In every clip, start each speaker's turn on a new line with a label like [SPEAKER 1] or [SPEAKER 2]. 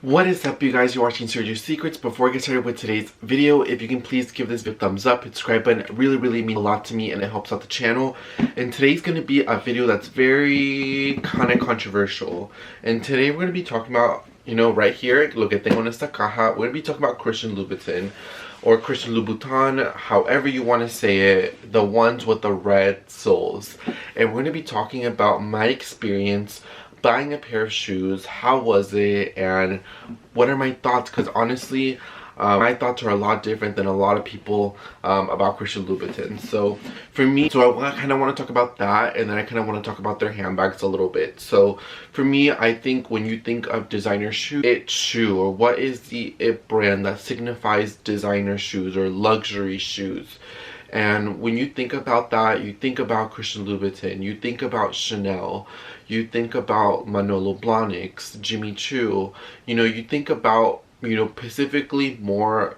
[SPEAKER 1] What is up, you guys? You're watching Sergio Secrets. Before I get started with today's video, if you can please give this video a thumbs up, hit the subscribe button. It really means a lot to me and it helps out the channel. And today's going to be a video that's very kind of controversial. And today we're going to be talking about, right here, lo que tengo en esta caja, we're going to be talking about Christian Louboutin or Christian Louboutin, however you want to say it, the ones with the red soles. And we're going to be talking about my experience buying a pair of shoes, how was it, and what are my thoughts, because honestly, my thoughts are a lot different than a lot of people about Christian Louboutin. So for me, I kind of want to talk about that, and then I kind of want to talk about their handbags a little bit. So for me, I think when you think of designer shoe, or what is the it brand that signifies designer shoes or luxury shoes? And when you think about that, you think about Christian Louboutin, you think about Chanel, you think about Manolo Blahniks, Jimmy Choo, you think about, specifically more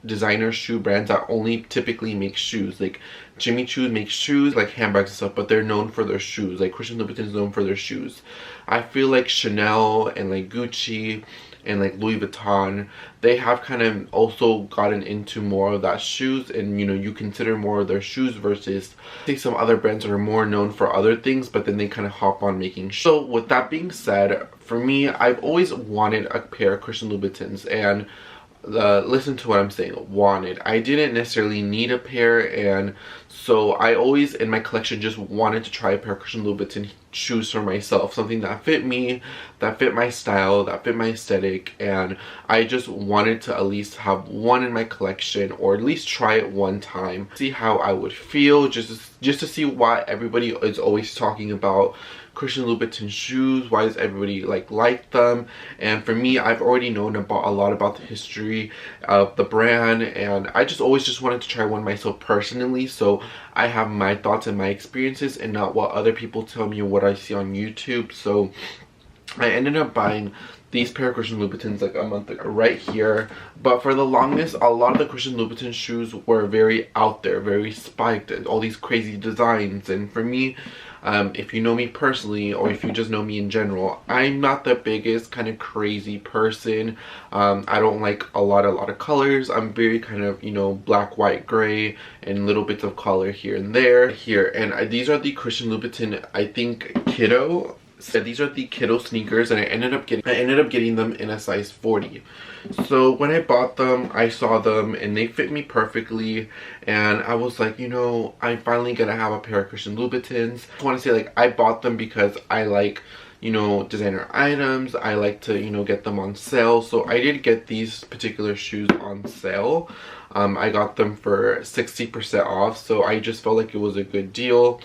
[SPEAKER 1] designer shoe brands that only typically make shoes. Like Jimmy Choo makes shoes, like handbags and stuff, but they're known for their shoes. Like Christian Louboutin is known for their shoes. I feel like Chanel and like Gucci and like Louis Vuitton, they have kind of also gotten into more of that shoes, and you consider more of their shoes versus say some other brands that are more known for other things, but then they kind of hop on making shoes. So with that being said, for me, I've always wanted a pair of Christian Louboutins, and listen to what I'm saying, wanted. I didn't necessarily need a pair, and so I always in my collection just wanted to try a pair of Christian Louboutin shoes for myself, something that fit me, that fit my style, that fit my aesthetic, and I just wanted to at least have one in my collection, or at least try it one time, see how I would feel, just to see why everybody is always talking about Christian Louboutin shoes. Why does everybody like them? And for me, I've already known about a lot about the history of the brand, and I just always wanted to try one myself personally, so I have my thoughts and my experiences and not what other people tell me or what I see on YouTube. So I ended up buying these pair of Christian Louboutins like a month ago right here. But for the longest, a lot of the Christian Louboutin shoes were very out there, very spiked, and all these crazy designs. And for me, if you know me personally, or if you just know me in general, I'm not the biggest kind of crazy person. I don't like a lot of colors. I'm very kind of, black, white, gray, and little bits of color here and there. And these are the Christian Louboutin, I think, Kiddo. So these are the Kiddo sneakers, and I ended up getting them in a size 40. So when I bought them, I saw them and they fit me perfectly, and I was like, I'm finally gonna have a pair of Christian Louboutins. I want to say, like, I bought them because I like, designer items. I like to, get them on sale. So I did get these particular shoes on sale. I got them for 60% off, so I just felt like it was a good deal.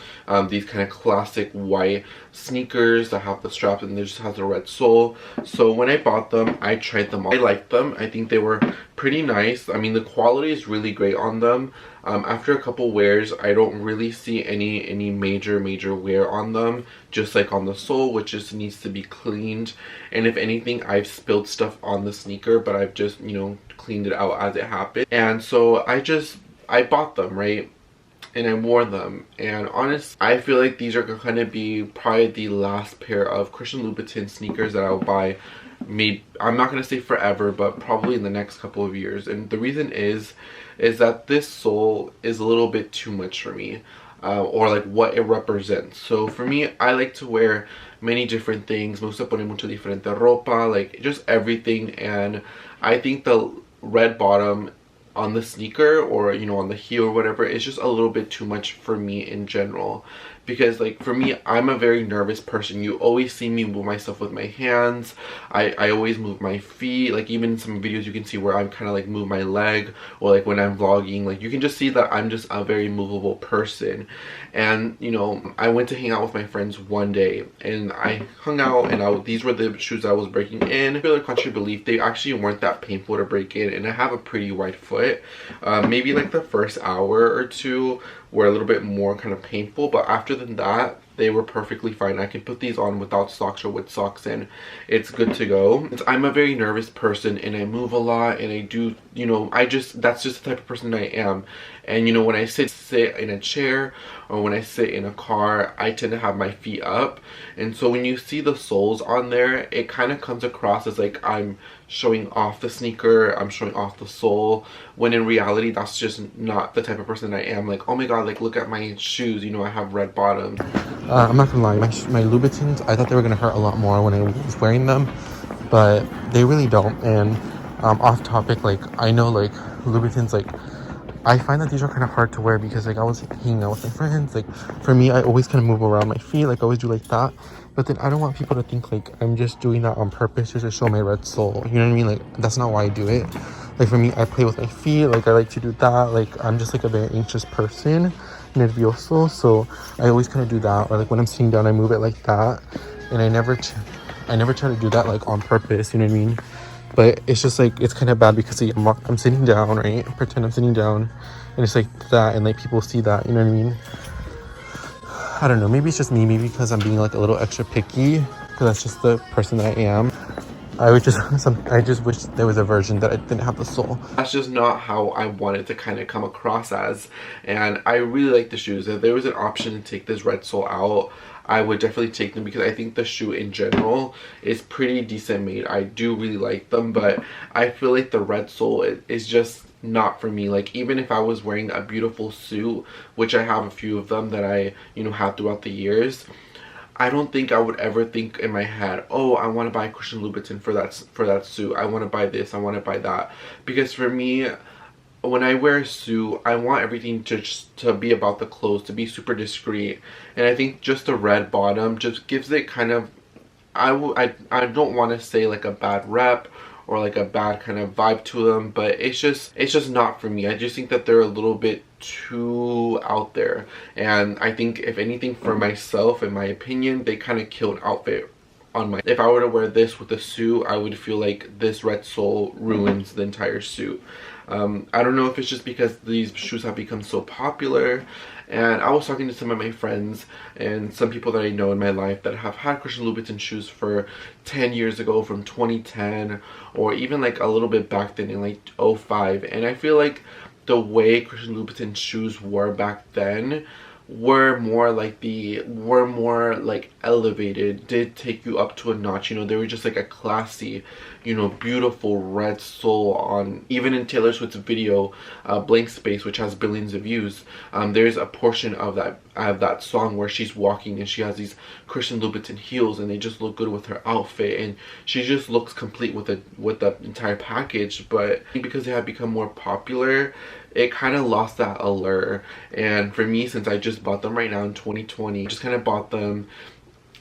[SPEAKER 1] These kind of classic white sneakers that have the straps and they just has a red sole. So when I bought them, I tried them on. I liked them. I think they were pretty nice. I mean, the quality is really great on them. After a couple wears, I don't really see any major wear on them, just like on the sole, which just needs to be cleaned. And if anything, I've spilled stuff on the sneaker, but I've just, cleaned it out as it happened. And so I bought them, right? And I wore them, and honestly, I feel like these are gonna be probably the last pair of Christian Louboutin sneakers that I'll buy. Maybe, I'm not gonna say forever, but probably in the next couple of years. And the reason is that this sole is a little bit too much for me, or like what it represents. So for me, I like to wear many different things. Me gusta poner mucho diferente ropa, like just everything. And I think the red bottom on the sneaker, or on the heel or whatever, is just a little bit too much for me in general. Because like for me, I'm a very nervous person. You always see me move myself with my hands. I always move my feet. Like even in some videos you can see where I'm kind of like move my leg, or like when I'm vlogging, like you can just see that I'm just a very movable person. And I went to hang out with my friends one day, and I hung out, and these were the shoes I was breaking in. Really contrary belief, they actually weren't that painful to break in, and I have a pretty wide foot. Maybe like the first hour or two were a little bit more kind of painful, but after that, they were perfectly fine. I can put these on without socks or with socks, and it's good to go. I'm a very nervous person, and I move a lot, and I do, you know, that's just the type of person I am. And you know, when I sit in a chair or when I sit in a car, I tend to have my feet up, and so when you see the soles on there, it kind of comes across as like I'm showing off the sneaker, I'm showing off the sole, when in reality that's just not the type of person I am. Like, oh my god, like look at my shoes, you know, I have red bottoms. I'm not gonna lie, my Louboutins, I thought they were gonna hurt a lot more when I was wearing them, but they really don't. And off topic, like I know like Louboutins, like I find that these are kind of hard to wear because like I was hanging out with my friends. Like for me, I always kind of move around my feet, like I always do like that. But then I don't want people to think like I'm just doing that on purpose just to show my red sole. You know what I mean? Like that's not why I do it. Like for me, I play with my feet. Like I like to do that. Like I'm just like a very anxious person, nervioso. So I always kind of do that. Or like when I'm sitting down, I move it like that. And I never try to do that like on purpose. You know what I mean? But it's just like, it's kind of bad because like, I'm sitting down, right? Pretend I'm sitting down, and it's like that, and like people see that, you know what I mean? I don't know, maybe it's just me, maybe because I'm being like a little extra picky, because that's just the person that I am. I just wish there was a version that I didn't have the sole. That's just not how I wanted to kind of come across as, and I really like the shoes. If there was an option to take this red sole out, I would definitely take them because I think the shoe in general is pretty decent made. I do really like them, but I feel like the red sole is just not for me. Like even if I was wearing a beautiful suit, which I have a few of them that I, you know, have throughout the years, I don't think I would ever think in my head, oh, I want to buy Christian Louboutin for that suit. I want to buy this, I want to buy that. Because for me, when I wear a suit, I want everything to be about the clothes, to be super discreet. And I think just the red bottom just gives it kind of, I don't want to say like a bad rep or like a bad kind of vibe to them, but it's just not for me. I just think that they're a little bit too out there, and I think if anything, for myself, in my opinion, they kind of killed outfit on my. If I were to wear this with a suit, I would feel like this red sole ruins the entire suit. I don't know if it's just because these shoes have become so popular, and I was talking to some of my friends and some people that I know in my life that have had Christian Louboutin shoes for 10 years ago, from 2010, or even like a little bit back then in like 05, and I feel like the way Christian Louboutin shoes were back then were more like elevated, did take you up to a notch. You know, they were just like a classy, you know, beautiful red sole on. Even in Taylor Swift's video Blank Space, which has billions of views, there's a portion of that song where she's walking and she has these Christian Louboutin heels, and they just look good with her outfit, and she just looks complete with the entire package. But because they have become more popular, it kind of lost that allure. And for me, since I just bought them right now in 2020, just kind of bought them,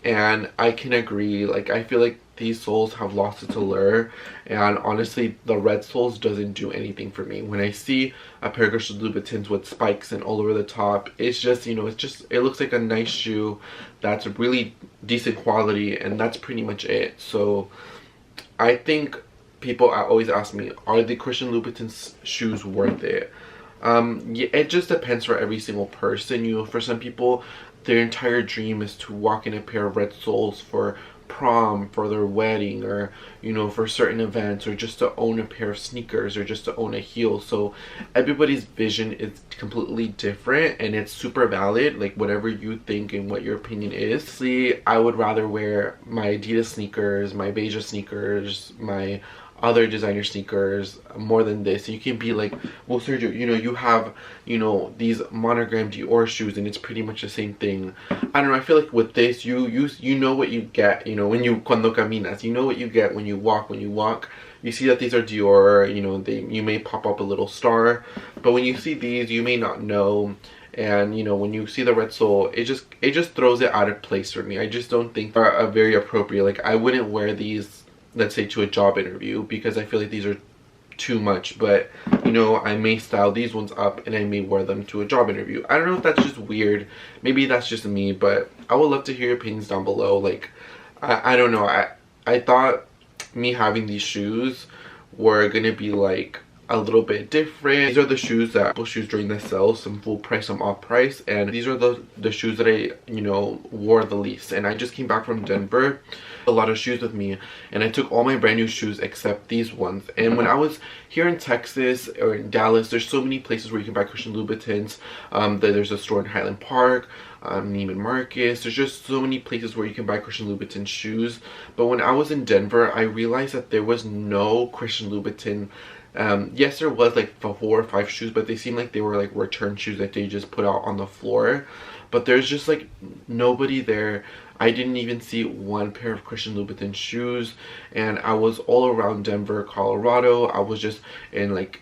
[SPEAKER 1] and I can agree, like I feel like these soles have lost its allure, and honestly the red soles doesn't do anything for me. When I see a pair of Christian Louboutins with spikes and all over the top, it's just, you know, it looks like a nice shoe that's really decent quality, and that's pretty much it. So I think people always ask me, are the Christian Louboutin shoes worth it? Yeah, it just depends for every single person. You know, for some people, their entire dream is to walk in a pair of red soles for prom, for their wedding, or, you know, for certain events, or just to own a pair of sneakers, or just to own a heel. So everybody's vision is completely different, and it's super valid, like whatever you think and what your opinion is. See, I would rather wear my Adidas sneakers, my beige sneakers, my other designer sneakers more than this. You can be like, well, Sergio, you know, you have, you know, these monogram Dior shoes, and it's pretty much the same thing. I don't know, I feel like with this, you know what you get, you know, when you cuando caminas, you know what you get when you walk. You see that these are Dior, you know, you may pop up a little star, but when you see these, you may not know. And you know, when you see the red sole, it just throws it out of place for me. I just don't think they're very appropriate. Like I wouldn't wear these, let's say, to a job interview, because I feel like these are too much. But you know, I may style these ones up and I may wear them to a job interview. I don't know if that's just weird, maybe that's just me, but I would love to hear your opinions down below. Like I don't know, I thought me having these shoes were gonna be like a little bit different. These are the shoes that people shoes during the sale, some full price, some off price, and these are the shoes that I, you know, wore the least. And I just came back from Denver, a lot of shoes with me, and I took all my brand new shoes except these ones. And when I was here in Texas or in Dallas, there's so many places where you can buy Christian Louboutins. There's a store in Highland Park, Neiman Marcus. There's just so many places where you can buy Christian Louboutin shoes. But when I was in Denver, I realized that there was no Christian Louboutin. Yes, there was like 4 or 5 shoes, but they seemed like they were like return shoes that they just put out on the floor. But there's just like nobody there. I didn't even see one pair of Christian Louboutin shoes, and I was all around Denver, Colorado. I was just in like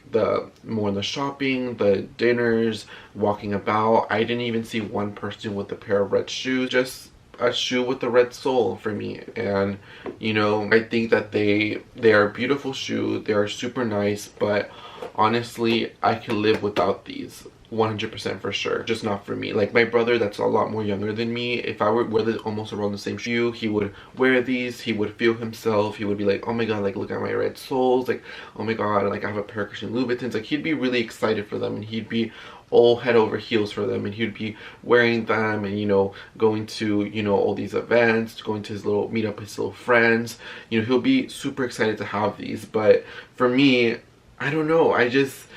[SPEAKER 1] more in the shopping, the dinners, walking about. I didn't even see one person with a pair of red shoes. Just a shoe with the red sole for me. And you know, I think that they are a beautiful shoe. They are super nice, but honestly, I can live without these 100% for sure. Just not for me. Like my brother, that's a lot more younger than me, if I were wear this almost around the same shoe, he would wear these, he would feel himself, he would be like, oh my god, like look at my red soles, like oh my god, like I have a pair of Christian Louboutins. Like he'd be really excited for them, and he'd be all head over heels for them, and he'd be wearing them, and you know, going to, you know, all these events, going to his little meet up his little friends, you know, he'll be super excited to have these. But for me, I don't know, I just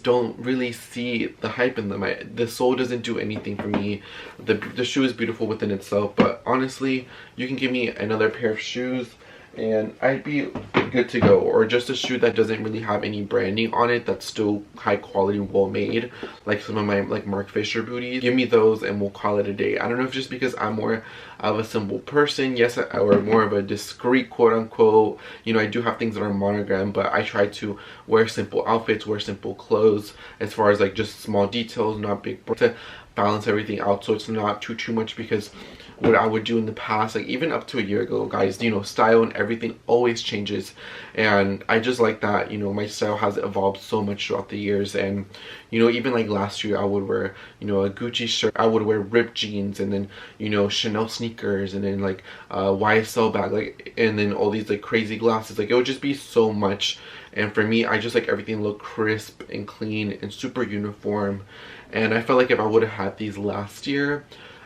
[SPEAKER 1] don't really see the hype in them. The sole doesn't do anything for me. The shoe is beautiful within itself, but honestly, you can give me another pair of shoes and I'd be good to go. Or just a shoe that doesn't really have any branding on it, that's still high quality, well made, like some of my like Mark Fisher booties. Give me those and we'll call it a day. I don't know if just because I'm more of a simple person, yes, or more of a discreet quote unquote, you know, I do have things that are monogrammed, but I try to wear simple outfits, wear simple clothes, as far as like just small details, not big, to balance everything out so it's not too much. Because what I would do in the past, like even up to a year ago, guys, you know, style and everything always changes, and I just like that, you know, my style has evolved so much throughout the years. And you know, even like last year I would wear, you know, a Gucci shirt, I would wear ripped jeans, and then, you know, Chanel sneakers, and then like YSL bag, like, and then all these like crazy glasses. Like it would just be so much. And for me, I just like everything look crisp and clean and super uniform. And I felt like if I would have had these last year,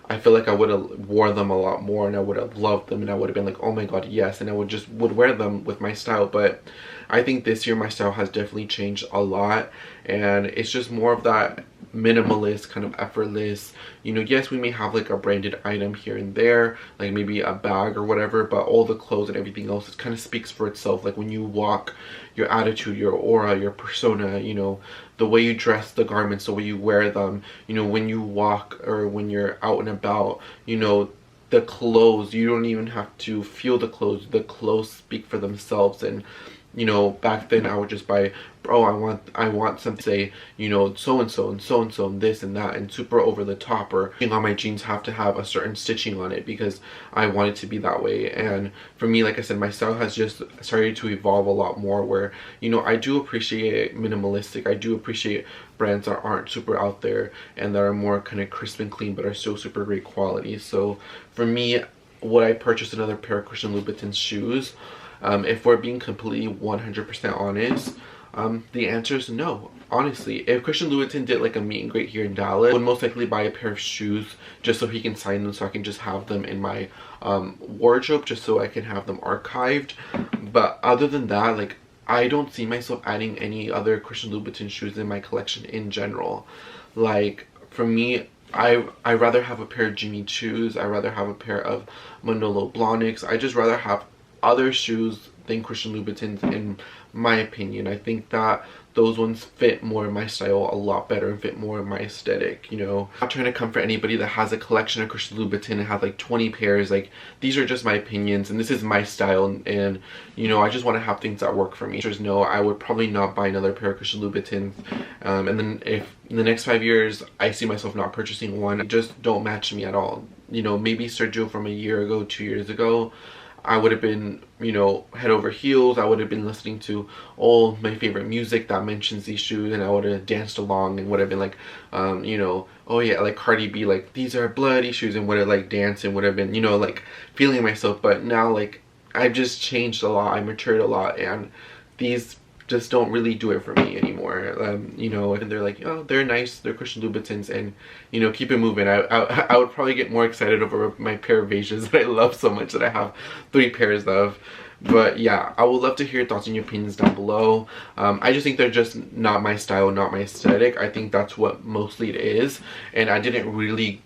[SPEAKER 1] I feel like I would have wore them a lot more, and I would have loved them, and I would have been like, oh my god, yes, and I would wear them with my style. But I think this year my style has definitely changed a lot, and it's just more of that minimalist, kind of effortless, you know, yes, we may have like a branded item here and there, like maybe a bag or whatever, but all the clothes and everything else, it kind of speaks for itself. Like when you walk, your attitude, your aura, your persona, you know, the way you dress, the garments, the way you wear them, you know, when you walk or when you're out and about, you know, the clothes, you don't even have to feel the clothes speak for themselves. And you know, back then I would just buy, oh, I want something to say, you know, so and so and so and so and this and that, and super over the top, or on my jeans have to have a certain stitching on it because I want it to be that way. And for me, like I said, my style has just started to evolve a lot more, where, you know, I do appreciate minimalistic, I do appreciate brands that aren't super out there and that are more kind of crisp and clean but are still super great quality. So for me, would I purchase another pair of Christian Louboutin shoes? If we're being completely 100% honest, the answer is no. Honestly, if Christian Louboutin did like a meet and greet here in Dallas, I would most likely buy a pair of shoes just so he can sign them, so I can just have them in my wardrobe, just so I can have them archived. But other than that, like, I don't see myself adding any other Christian Louboutin shoes in my collection in general. Like, for me, I rather have a pair of Jimmy Choos, I rather have a pair of Manolo Blahniks. I just rather have other shoes than Christian Louboutins, in my opinion. I think that those ones fit more in my style a lot better and fit more in my aesthetic, you know. I'm not trying to comfort anybody that has a collection of Christian Louboutin and have like 20 pairs. Like, these are just my opinions and this is my style, and you know, I just want to have things that work for me. There's no, I would probably not buy another pair of Christian Louboutins, and then if in the next 5 years I see myself not purchasing one, it just don't match me at all. You know, maybe Sergio from a year ago, 2 years ago, I would have been, you know, head over heels. I would have been listening to all my favorite music that mentions these shoes, and I would have danced along and would have been like, you know, oh yeah, like Cardi B, like, these are bloody shoes, and would have like danced and would have been, you know, like feeling myself. But now, like, I've just changed a lot, I matured a lot, and these just don't really do it for me anymore. You know, and they're like, oh, they're nice, they're Christian Louboutins, and you know, keep it moving. I would probably get more excited over my pair of beiges that I love so much that I have 3 pairs of. But yeah, I would love to hear your thoughts and your opinions down below. I just think they're just not my style, not my aesthetic. I think that's what mostly it is, and I didn't really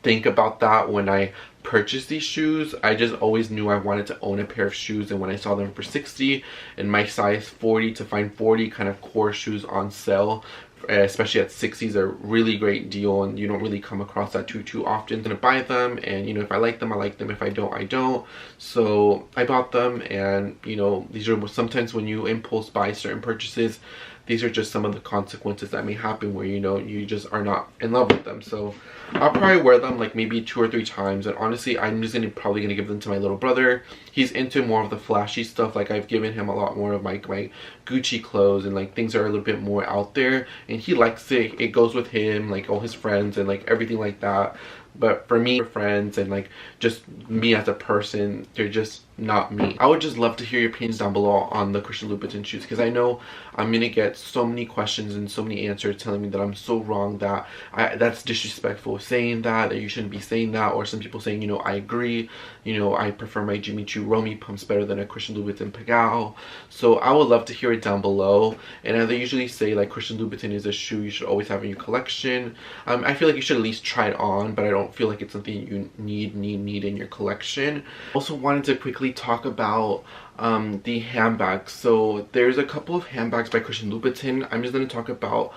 [SPEAKER 1] think about that when I purchased these shoes. I just always knew I wanted to own a pair of shoes, and when I saw them for 60 and my size 40, to find 40 kind of core shoes on sale, especially at 60s, is a really great deal, and you don't really come across that too often. I'm gonna buy them, and you know, if I like them, I like them. If I don't, I don't. So I bought them, and you know, these are sometimes when you impulse buy certain purchases, these are just some of the consequences that may happen where, you know, you just are not in love with them. So I'll probably wear them like maybe 2 or 3 times, and honestly, I'm just probably gonna give them to my little brother. He's into more of the flashy stuff. Like, I've given him a lot more of my Gucci clothes and like things that are a little bit more out there, and he likes it. It goes with him, like all his friends and like everything like that. But for me, friends and like just me as a person, they're just not me. I would just love to hear your opinions down below on the Christian Louboutin shoes, because I know I'm gonna get so many questions and so many answers telling me that I'm so wrong, that that's disrespectful saying that you shouldn't be saying that, or some people saying, you know, I agree, you know, I prefer my Jimmy Choo Romy pumps better than a Christian Louboutin Pagao. So I would love to hear it down below. And as I usually say, like, Christian Louboutin is a shoe you should always have in your collection. I feel like you should at least try it on, but I don't feel like it's something you need in your collection. Also wanted to quickly talk about the handbags. So there's a couple of handbags by Christian Louboutin. I'm just going to talk about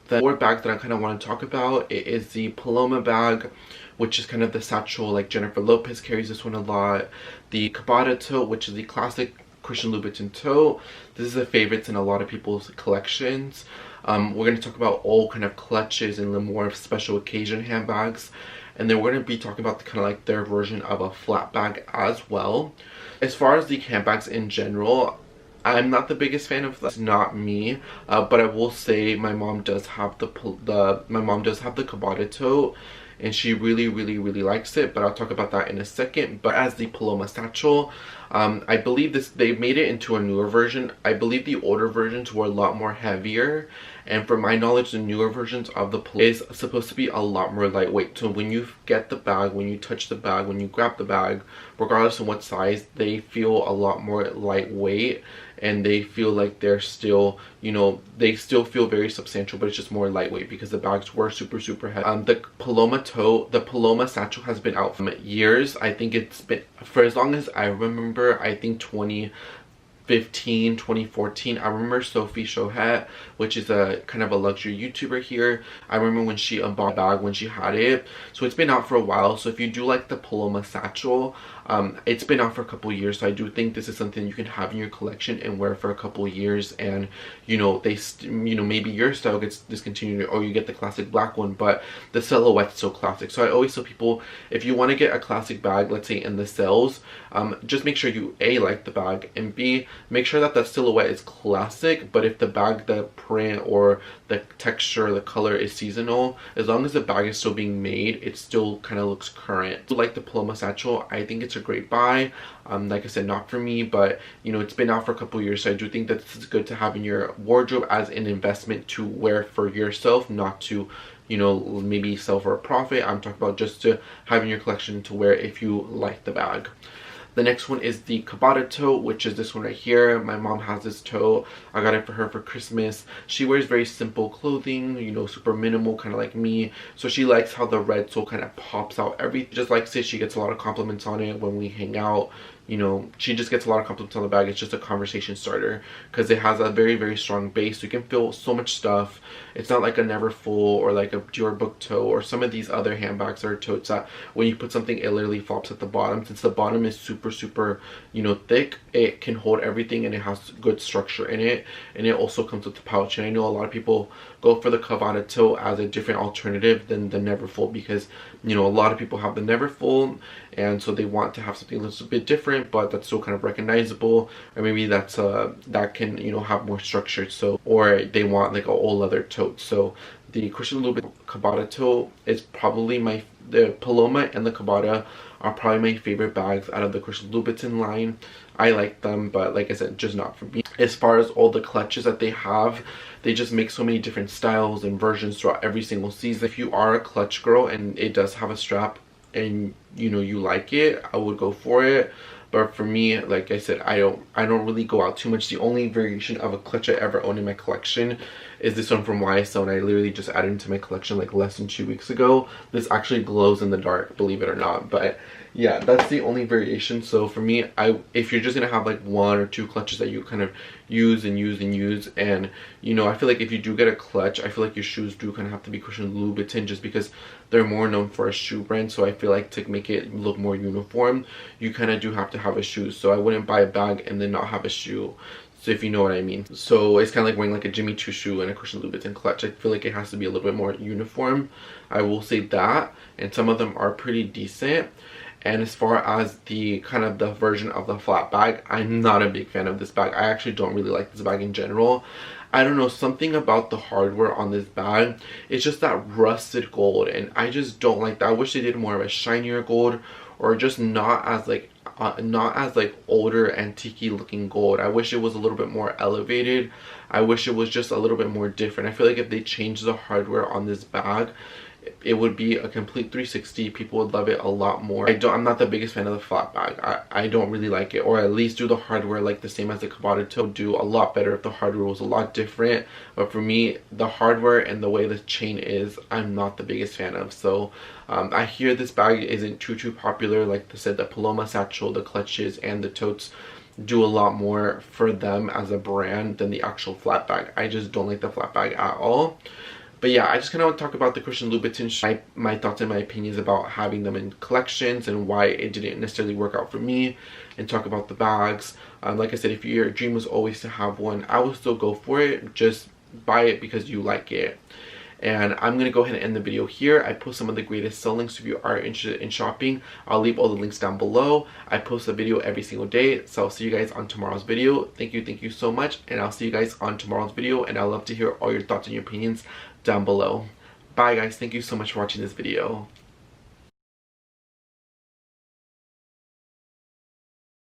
[SPEAKER 1] the 4 bags that I kind of want to talk about. It is the Paloma bag, which is kind of the satchel, like Jennifer Lopez carries this one a lot. The Cabada tote, which is the classic Christian Louboutin tote. This is a favorite in a lot of people's collections. We're going to talk about all kind of clutches and the more special occasion handbags. And then we're going to be talking about the kind of like their version of a flat bag as well. As far as the handbags in general, I'm not the biggest fan of this. Not me, but I will say my mom does have the Cabada tote, and she really likes it, but I'll talk about that in a second. But as the Paloma satchel, I believe they made it into a newer version. I believe the older versions were a lot more heavier, and from my knowledge, the newer versions of the Paloma is supposed to be a lot more lightweight. So when you get the bag, when you touch the bag, when you grab the bag, regardless of what size, they feel a lot more lightweight, and they feel like they're still, you know, they still feel very substantial, but it's just more lightweight because the bags were super heavy. The Paloma tote, the Paloma satchel has been out for years. I think it's been for as long as I remember. I think 2015, 2014. I remember Sophie Shohet, which is a kind of a luxury YouTuber here. I remember when she unboxed the bag when she had it. So it's been out for a while. So if you do like the Paloma satchel, it's been out for a couple years. So I do think this is something you can have in your collection and wear for a couple years. And you know, maybe your style gets discontinued, or you get the classic black one, but the silhouette's so classic. So I always tell people, if you want to get a classic bag, let's say in the sales, just make sure you A, like the bag, and B, make sure that the silhouette is classic. But if the bag, the print or the texture, the color is seasonal, as long as the bag is still being made, it still kind of looks current. So like the Paloma satchel, I think it's a great buy. Like I said, not for me, but you know, it's been out for a couple years, so I do think that this is good to have in your wardrobe as an investment to wear for yourself, not to, you know, maybe sell for a profit. I'm talking about just to have in your collection to wear if you like the bag. The next one is the Cabada tote, which is this one right here. My mom has this tote. I got it for her for Christmas. She wears very simple clothing, you know, super minimal, kind of like me. So she likes how the red sole kind of pops out everything. Just likes it. She gets a lot of compliments on it when we hang out. You know, she just gets a lot of compliments on the bag. It's just a conversation starter because it has a very strong base. So you can feel so much stuff. It's not like a Neverfull or like a Dior Book tote or some of these other handbags or totes that when you put something, it literally flops at the bottom. Since the bottom is super, you know, thick, it can hold everything and it has good structure in it. And it also comes with the pouch. And I know a lot of people go for the Cabada tote as a different alternative than the Neverfull, because, you know, a lot of people have the Neverfull, and so they want to have something that's a bit different, but that's still kind of recognizable, or maybe that's that can, you know, have more structure. So, or they want like a all leather tote. So the Christian Louboutin Cabada tote is probably The Paloma and the Cabata are probably my favorite bags out of the Christian Louboutin line. I like them, but like I said, just not for me. As far as all the clutches that they have, they just make so many different styles and versions throughout every single season. If you are a clutch girl and it does have a strap and you know you like it, I would go for it. But for me, like I said, I don't really go out too much. The only variation of a clutch I ever own in my collection is this one from YSL, and I literally just added it to my collection like less than 2 weeks ago. This actually glows in the dark, believe it or not. But yeah, that's the only variation. So for me, if you're just gonna have like 1 or 2 clutches that you kind of use and use and use, and you know, I feel like if you do get a clutch, I feel like your shoes do kind of have to be Christian Louboutin, just because they're more known for a shoe brand. So I feel like to make it look more uniform, you kind of do have to have a shoe. So I wouldn't buy a bag and then not have a shoe. So if you know what I mean. So it's kind of like wearing like a Jimmy Choo shoe and a Christian Louboutin clutch. I feel like it has to be a little bit more uniform. I will say that. And some of them are pretty decent. And as far as the kind of the version of the flat bag, I'm not a big fan of this bag. I actually don't really like this bag in general. I don't know, something about the hardware on this bag, it's just that rusted gold, and I just don't like that. I wish they did more of a shinier gold, or just not as like older antique looking gold. I wish it was a little bit more elevated. I wish it was just a little bit more different. I feel like if they changed the hardware on this bag, it would be a complete 360. People would love it a lot more. I'm not the biggest fan of the flat bag. I don't really like it. Or at least do the hardware like the same as the Cabata Toe. Do a lot better if the hardware was a lot different. But for me, the hardware and the way the chain is, I'm not the biggest fan of. So I hear this bag isn't too popular. Like I said, the Paloma satchel, the clutches, and the totes do a lot more for them as a brand than the actual flat bag. I just don't like the flat bag at all. But yeah, I just kind of want to talk about the Christian Louboutin, my thoughts and my opinions about having them in collections and why it didn't necessarily work out for me, and talk about the bags. Like I said, if your dream was always to have one, I would still go for it. Just buy it because you like it. And I'm going to go ahead and end the video here. I post some of the greatest sell links if you are interested in shopping. I'll leave all the links down below. I post a video every single day. So I'll see you guys on tomorrow's video. Thank you so much. And I'll see you guys on tomorrow's video. And I'd love to hear all your thoughts and your opinions down below. Bye guys. Thank you so much for watching this video.